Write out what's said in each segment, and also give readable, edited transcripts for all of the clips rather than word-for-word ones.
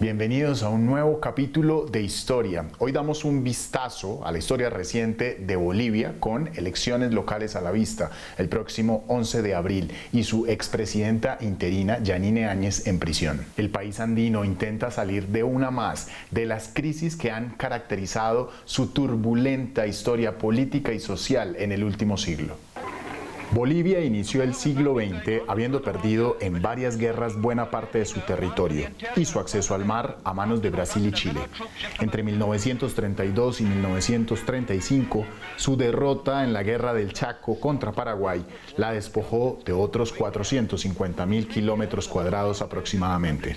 Bienvenidos a un nuevo capítulo de Historia. Hoy damos un vistazo a la historia reciente de Bolivia con elecciones locales a la vista el próximo 11 de abril y su expresidenta interina Yanine Áñez en prisión. El país andino intenta salir de una más de las crisis que han caracterizado su turbulenta historia política y social en el último siglo. Bolivia inició el siglo XX habiendo perdido en varias guerras buena parte de su territorio y su acceso al mar a manos de Brasil y Chile. Entre 1932 y 1935, su derrota en la Guerra del Chaco contra Paraguay la despojó de otros 450.000 kilómetros cuadrados aproximadamente.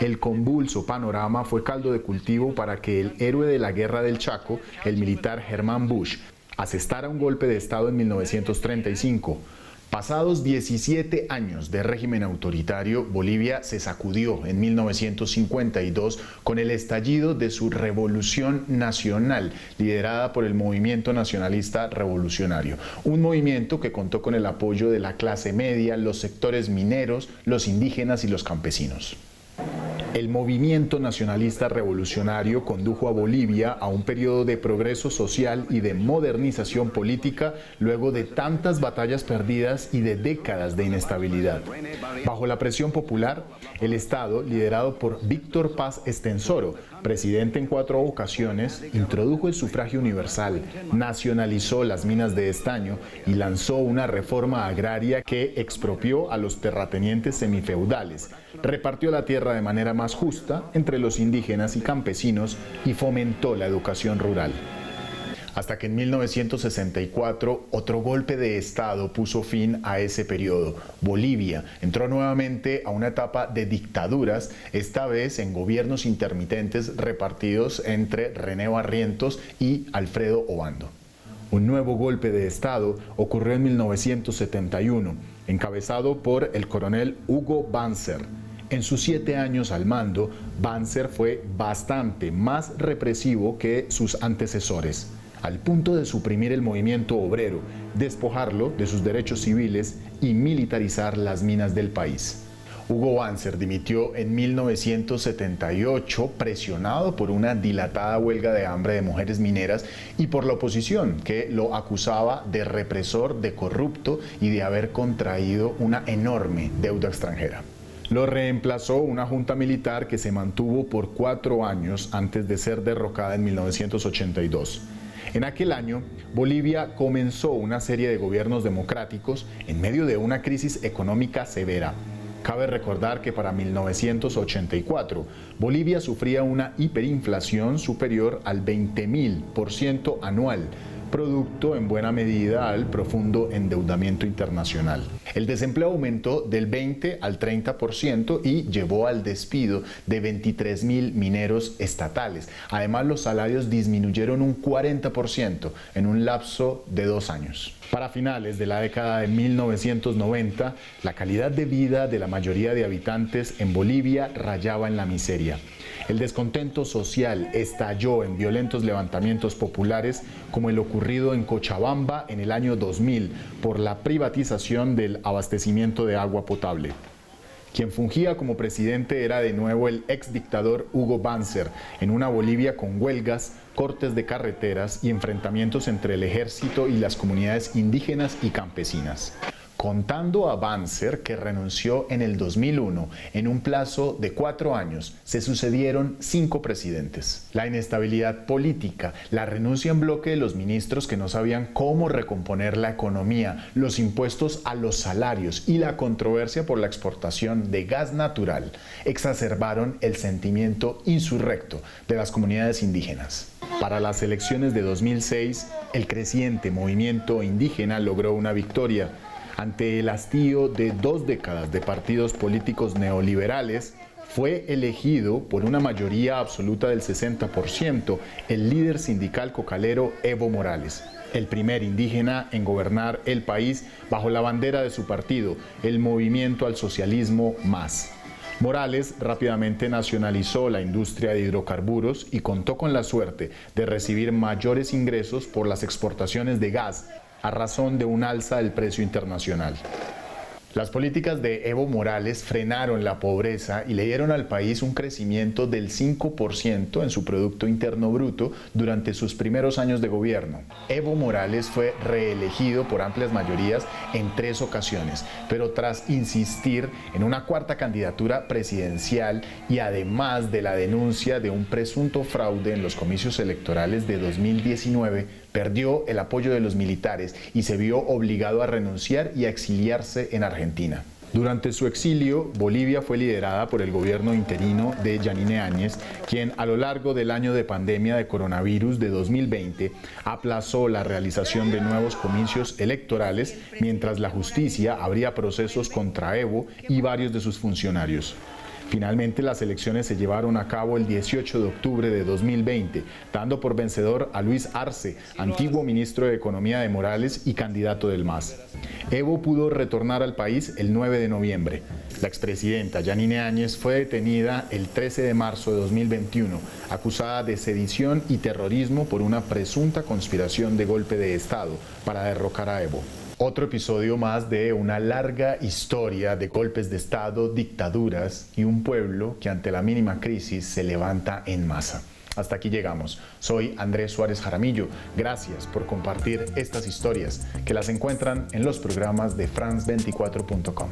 El convulso panorama fue caldo de cultivo para que el héroe de la Guerra del Chaco, el militar Hermann Busch, asestara un golpe de Estado en 1935. Pasados 17 años de régimen autoritario, Bolivia se sacudió en 1952 con el estallido de su revolución nacional, liderada por el Movimiento Nacionalista Revolucionario, un movimiento que contó con el apoyo de la clase media, los sectores mineros, los indígenas y los campesinos. El movimiento nacionalista revolucionario condujo a Bolivia a un periodo de progreso social y de modernización política luego de tantas batallas perdidas y de décadas de inestabilidad. Bajo la presión popular, el Estado, liderado por Víctor Paz Estenssoro, presidente en 4 ocasiones, introdujo el sufragio universal, nacionalizó las minas de estaño y lanzó una reforma agraria que expropió a los terratenientes semifeudales, repartió la tierra de manera más justa entre los indígenas y campesinos y fomentó la educación rural. Hasta que en 1964 otro golpe de Estado puso fin a ese periodo. Bolivia entró nuevamente a una etapa de dictaduras, esta vez en gobiernos intermitentes repartidos entre René Barrientos y Alfredo Obando. Un nuevo golpe de Estado ocurrió en 1971, encabezado por el coronel Hugo Banzer. En sus 7 años al mando, Banzer fue bastante más represivo que sus antecesores, al punto de suprimir el movimiento obrero, despojarlo de sus derechos civiles y militarizar las minas del país. Hugo Banzer dimitió en 1978, presionado por una dilatada huelga de hambre de mujeres mineras y por la oposición, que lo acusaba de represor, de corrupto y de haber contraído una enorme deuda extranjera. Lo reemplazó una junta militar que se mantuvo por 4 años antes de ser derrocada en 1982. En aquel año, Bolivia comenzó una serie de gobiernos democráticos en medio de una crisis económica severa. Cabe recordar que para 1984, Bolivia sufría una hiperinflación superior al 20.000% anual, producto en buena medida al profundo endeudamiento internacional. El desempleo aumentó del 20 al 30% y llevó al despido de 23.000 mineros estatales. Además, los salarios disminuyeron un 40% en un lapso de 2 años. Para finales de la década de 1990, la calidad de vida de la mayoría de habitantes en Bolivia rayaba en la miseria. El descontento social estalló en violentos levantamientos populares como el ocurrido en Cochabamba en el año 2000 por la privatización del abastecimiento de agua potable. Quien fungía como presidente era de nuevo el exdictador Hugo Banzer, en una Bolivia con huelgas, cortes de carreteras y enfrentamientos entre el ejército y las comunidades indígenas y campesinas. Contando a Banzer, que renunció en el 2001, en un plazo de 4 años, se sucedieron 5 presidentes. La inestabilidad política, la renuncia en bloque de los ministros que no sabían cómo recomponer la economía, los impuestos a los salarios y la controversia por la exportación de gas natural exacerbaron el sentimiento insurrecto de las comunidades indígenas. Para las elecciones de 2006, el creciente movimiento indígena logró una victoria. Ante el hastío de 2 décadas de partidos políticos neoliberales, fue elegido por una mayoría absoluta del 60% el líder sindical cocalero Evo Morales, el primer indígena en gobernar el país bajo la bandera de su partido, el Movimiento al Socialismo Más. Morales rápidamente nacionalizó la industria de hidrocarburos y contó con la suerte de recibir mayores ingresos por las exportaciones de gas, a razón de un alza del precio internacional. Las políticas de Evo Morales frenaron la pobreza y le dieron al país un crecimiento del 5% en su Producto Interno Bruto durante sus primeros años de gobierno. Evo Morales fue reelegido por amplias mayorías en 3 ocasiones, pero tras insistir en una cuarta candidatura presidencial y además de la denuncia de un presunto fraude en los comicios electorales de 2019, perdió el apoyo de los militares y se vio obligado a renunciar y a exiliarse en Argentina. Durante su exilio, Bolivia fue liderada por el gobierno interino de Yanine Áñez, quien a lo largo del año de pandemia de coronavirus de 2020 aplazó la realización de nuevos comicios electorales mientras la justicia abría procesos contra Evo y varios de sus funcionarios. Finalmente, las elecciones se llevaron a cabo el 18 de octubre de 2020, dando por vencedor a Luis Arce, antiguo ministro de Economía de Morales y candidato del MAS. Evo pudo retornar al país el 9 de noviembre. La expresidenta Yanine Áñez fue detenida el 13 de marzo de 2021, acusada de sedición y terrorismo por una presunta conspiración de golpe de Estado para derrocar a Evo. Otro episodio más de una larga historia de golpes de Estado, dictaduras y un pueblo que ante la mínima crisis se levanta en masa. Hasta aquí llegamos. Soy Andrés Suárez Jaramillo. Gracias por compartir estas historias que las encuentran en los programas de France24.com.